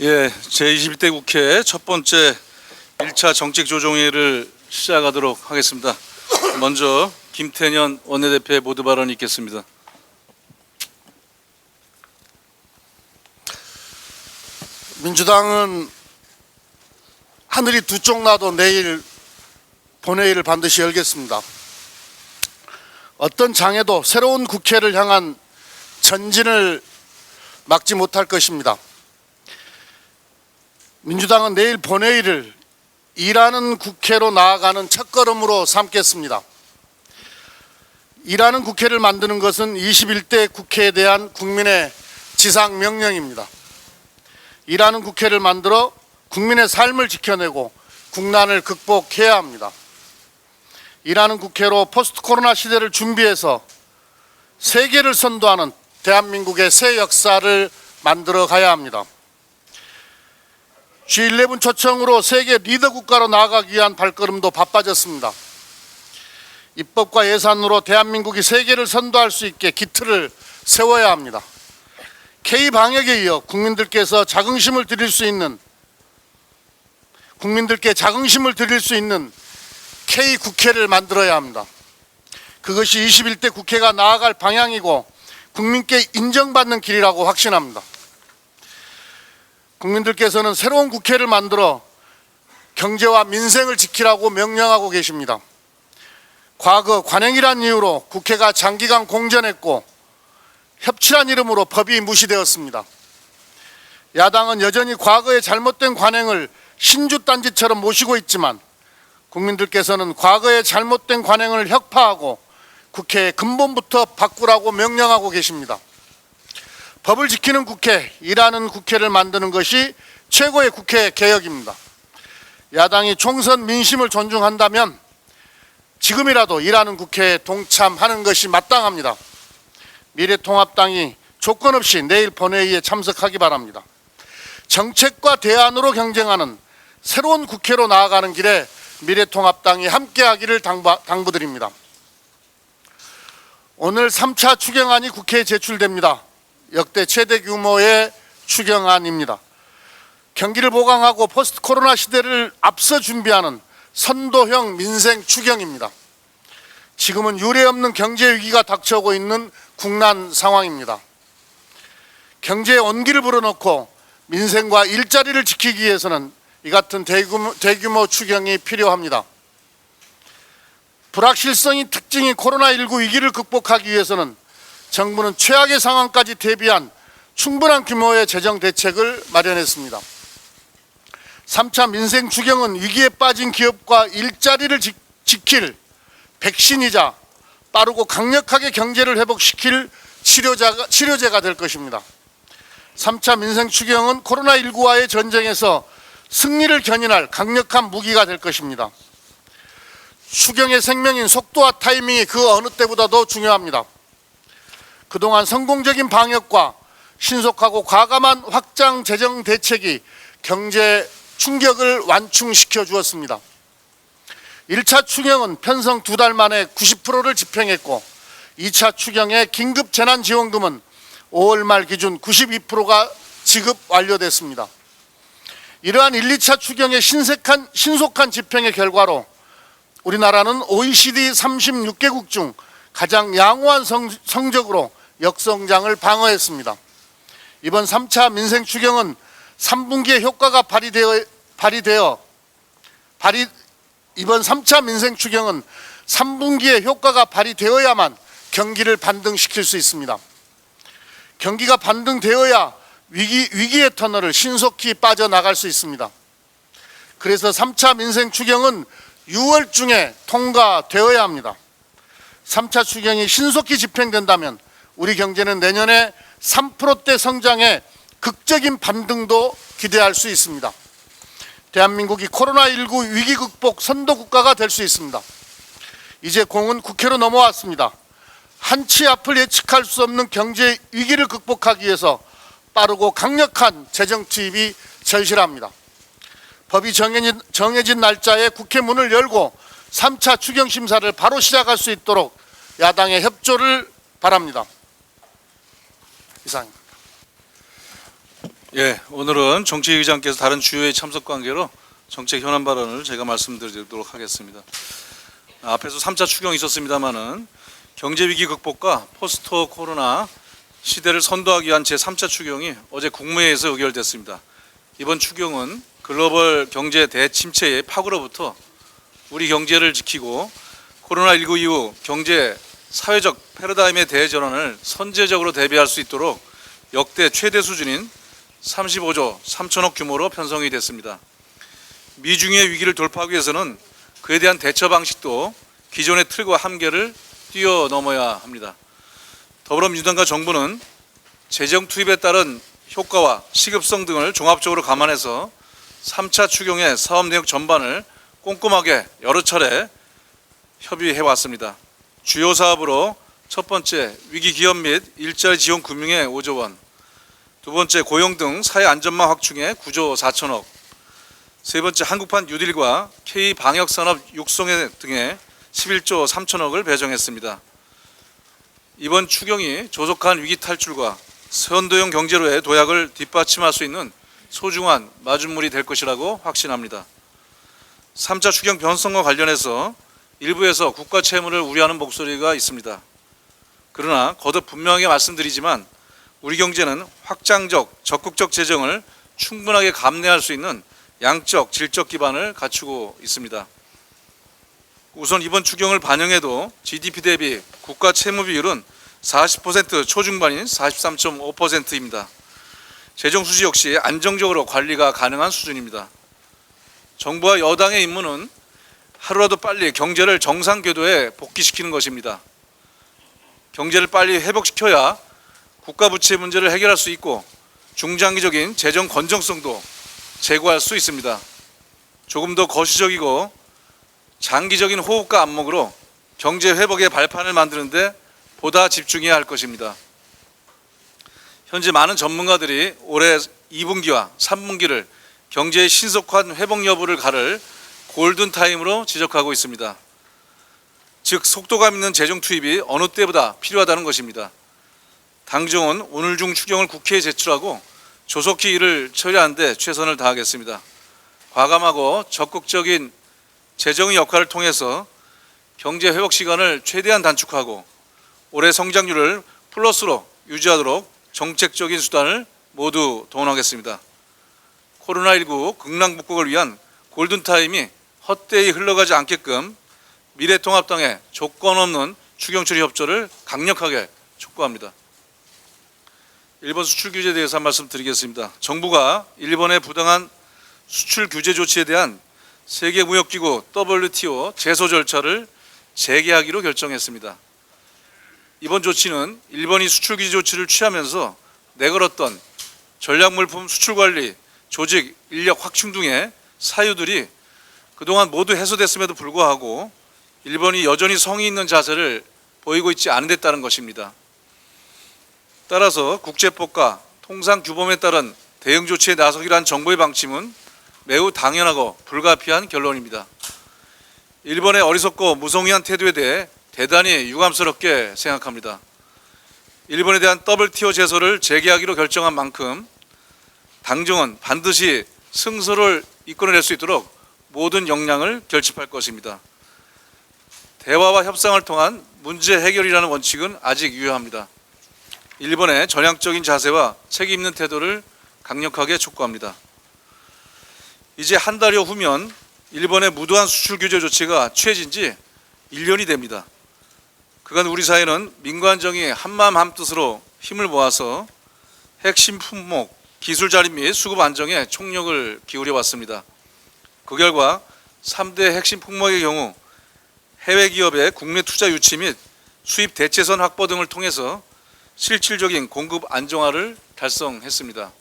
예, 제21대 국회 첫 번째 1차 정책조정회의를 시작하도록 하겠습니다. 먼저 김태년 원내대표의 모두 발언이 있겠습니다. 민주당은 하늘이 두 쪽 나도 내일 본회의를 반드시 열겠습니다. 어떤 장애도 새로운 국회를 향한 전진을 막지 못할 것입니다. 민주당은 내일 본회의를 일하는 국회로 나아가는 첫걸음으로 삼겠습니다. 일하는 국회를 만드는 것은 21대 국회에 대한 국민의 지상명령입니다. 일하는 국회를 만들어 국민의 삶을 지켜내고 국난을 극복해야 합니다. 일하는 국회로 포스트 코로나 시대를 준비해서 세계를 선도하는 대한민국의 새 역사를 만들어 가야 합니다. G11 초청으로 세계 리더 국가로 나아가기 위한 발걸음도 바빠졌습니다. 입법과 예산으로 대한민국이 세계를 선도할 수 있게 기틀을 세워야 합니다. K방역에 이어 국민들께 자긍심을 드릴 수 있는 K국회를 만들어야 합니다. 그것이 21대 국회가 나아갈 방향이고 국민께 인정받는 길이라고 확신합니다. 국민들께서는 새로운 국회를 만들어 경제와 민생을 지키라고 명령하고 계십니다. 과거 관행이란 이유로 국회가 장기간 공전했고 협치란 이름으로 법이 무시되었습니다. 야당은 여전히 과거의 잘못된 관행을 신주딴지처럼 모시고 있지만 국민들께서는 과거의 잘못된 관행을 혁파하고 국회의 근본부터 바꾸라고 명령하고 계십니다. 법을 지키는 국회, 일하는 국회를 만드는 것이 최고의 국회 개혁입니다. 야당이 총선 민심을 존중한다면 지금이라도 일하는 국회에 동참하는 것이 마땅합니다. 미래통합당이 조건 없이 내일 본회의에 참석하기 바랍니다. 정책과 대안으로 경쟁하는 새로운 국회로 나아가는 길에 미래통합당이 함께하기를 당부드립니다. 오늘 3차 추경안이 국회에 제출됩니다. 역대 최대 규모의 추경안입니다. 경기를 보강하고 포스트 코로나 시대를 앞서 준비하는 선도형 민생 추경입니다. 지금은 유례없는 경제 위기가 닥쳐오고 있는 국난 상황입니다. 경제에 온기를 불어넣고 민생과 일자리를 지키기 위해서는 이 같은 대규모 추경이 필요합니다. 불확실성이 특징인 코로나19 위기를 극복하기 위해서는 정부는 최악의 상황까지 대비한 충분한 규모의 재정 대책을 마련했습니다. 3차 민생 추경은 위기에 빠진 기업과 일자리를 지킬 백신이자 빠르고 강력하게 경제를 회복시킬 치료제가 될 것입니다. 3차 민생 추경은 코로나19와의 전쟁에서 승리를 견인할 강력한 무기가 될 것입니다. 추경의 생명인 속도와 타이밍이 그 어느 때보다도 중요합니다. 그동안 성공적인 방역과 신속하고 과감한 확장 재정 대책이 경제 충격을 완충시켜 주었습니다. 1차 추경은 편성 2달 만에 90%를 집행했고 2차 추경의 긴급 재난지원금은 5월 말 기준 92%가 지급 완료됐습니다. 이러한 1, 2차 추경의 신속한 집행의 결과로 우리나라는 OECD 36개국 중 가장 양호한 성적으로 역성장을 방어했습니다. 이번 3차 민생 추경은 3분기에 효과가 이번 3차 민생 추경은 3분기에 효과가 발휘되어야만 경기를 반등시킬 수 있습니다. 경기가 반등되어야 위기의 터널을 신속히 빠져나갈 수 있습니다. 그래서 3차 민생 추경은 6월 중에 통과되어야 합니다. 3차 추경이 신속히 집행된다면 우리 경제는 내년에 3%대 성장의 극적인 반등도 기대할 수 있습니다. 대한민국이 코로나19 위기 극복 선도 국가가 될 수 있습니다. 이제 공은 국회로 넘어왔습니다. 한치 앞을 예측할 수 없는 경제 위기를 극복하기 위해서 빠르고 강력한 재정 투입이 절실합니다. 법이 정해진 날짜에 국회 문을 열고 3차 추경 심사를 바로 시작할 수 있도록 야당의 협조를 바랍니다. 이상입니다. 예, 오늘은 정치위 의장께서 다른 주요의 참석 관계로 정책 현안 발언을 제가 말씀드리도록 하겠습니다. 앞에서 3차 추경이 있었습니다마는 경제 위기 극복과 포스트 코로나 시대를 선도하기 위한 제3차 추경이 어제 국무회의에서 의결됐습니다. 이번 추경은 글로벌 경제 대침체의 파고로부터 우리 경제를 지키고 코로나19 이후 경제 사회적 패러다임의 대전환을 선제적으로 대비할 수 있도록 역대 최대 수준인 35조 3천억 규모로 편성이 됐습니다. 미중의 위기를 돌파하기 위해서는 그에 대한 대처 방식도 기존의 틀과 한계를 뛰어넘어야 합니다. 더불어민주당과 정부는 재정 투입에 따른 효과와 시급성 등을 종합적으로 감안해서 3차 추경의 사업 내역 전반을 꼼꼼하게 여러 차례 협의해 왔습니다. 주요 사업으로 첫 번째 위기 기업 및 일자리 지원 금융에 5조 원, 두 번째 고용 등 사회 안전망 확충에 9조 4천억, 세 번째 한국판 뉴딜과 K 방역 산업 육성에 등에 11조 3천억을 배정했습니다. 이번 추경이 조속한 위기 탈출과 선도형 경제로의 도약을 뒷받침할 수 있는 소중한 마중물이 될 것이라고 확신합니다. 3차 추경 변성과 관련해서 일부에서 국가 채무를 우려하는 목소리가 있습니다. 그러나 거듭 분명하게 말씀드리지만 우리 경제는 확장적, 적극적 재정을 충분하게 감내할 수 있는 양적, 질적 기반을 갖추고 있습니다. 우선 이번 추경을 반영해도 GDP 대비 국가 채무 비율은 40% 초중반인 43.5%입니다. 재정 수지 역시 안정적으로 관리가 가능한 수준입니다. 정부와 여당의 임무는 하루라도 빨리 경제를 정상 궤도에 복귀시키는 것입니다. 경제를 빨리 회복시켜야 국가 부채 문제를 해결할 수 있고 중장기적인 재정 건전성도 제고할 수 있습니다. 조금 더 거시적이고 장기적인 호흡과 안목으로 경제 회복의 발판을 만드는데 보다 집중해야 할 것입니다. 현재 많은 전문가들이 올해 2분기와 3분기를 경제의 신속한 회복 여부를 가를 골든타임으로 지적하고 있습니다. 즉 속도감 있는 재정 투입이 어느 때보다 필요하다는 것입니다. 당정은 오늘 중 추경을 국회에 제출하고 조속히 이를 처리하는 데 최선을 다하겠습니다. 과감하고 적극적인 재정의 역할을 통해서 경제 회복 시간을 최대한 단축하고 올해 성장률을 플러스로 유지하도록 정책적인 수단을 모두 동원하겠습니다. 코로나19 극락복국을 위한 골든타임이 헛되이 흘러가지 않게끔 미래통합당의 조건 없는 추경 처리 협조를 강력하게 촉구합니다. 일본 수출 규제에 대해서 한 말씀 드리겠습니다. 정부가 일본의 부당한 수출 규제 조치에 대한 세계무역기구 WTO 제소 절차를 재개하기로 결정했습니다. 이번 조치는 일본이 수출 규제 조치를 취하면서 내걸었던 전략물품 수출 관리, 조직, 인력 확충 등의 사유들이 그동안 모두 해소됐음에도 불구하고 일본이 여전히 성의 있는 자세를 보이고 있지 않은 데 따른 것입니다. 따라서 국제법과 통상규범에 따른 대응 조치에 나서기란 정부의 방침은 매우 당연하고 불가피한 결론입니다. 일본의 어리석고 무성의한 태도에 대해 대단히 유감스럽게 생각합니다. 일본에 대한 WTO 제소를 재개하기로 결정한 만큼 당정은 반드시 승소를 이끌어낼 수 있도록 모든 역량을 결집할 것입니다. 대화와 협상을 통한 문제 해결이라는 원칙은 아직 유효합니다. 일본의 전향적인 자세와 책임 있는 태도를 강력하게 촉구합니다. 이제 한 달여 후면 일본의 무도한 수출 규제 조치가 취해진 지 1년이 됩니다. 그간 우리 사회는 민관정이 한마음 한뜻으로 힘을 모아서 핵심 품목, 기술 자립 및 수급 안정에 총력을 기울여 왔습니다. 그 결과 3대 핵심 품목의 경우 해외 기업의 국내 투자 유치 및 수입 대체선 확보 등을 통해서 실질적인 공급 안정화를 달성했습니다.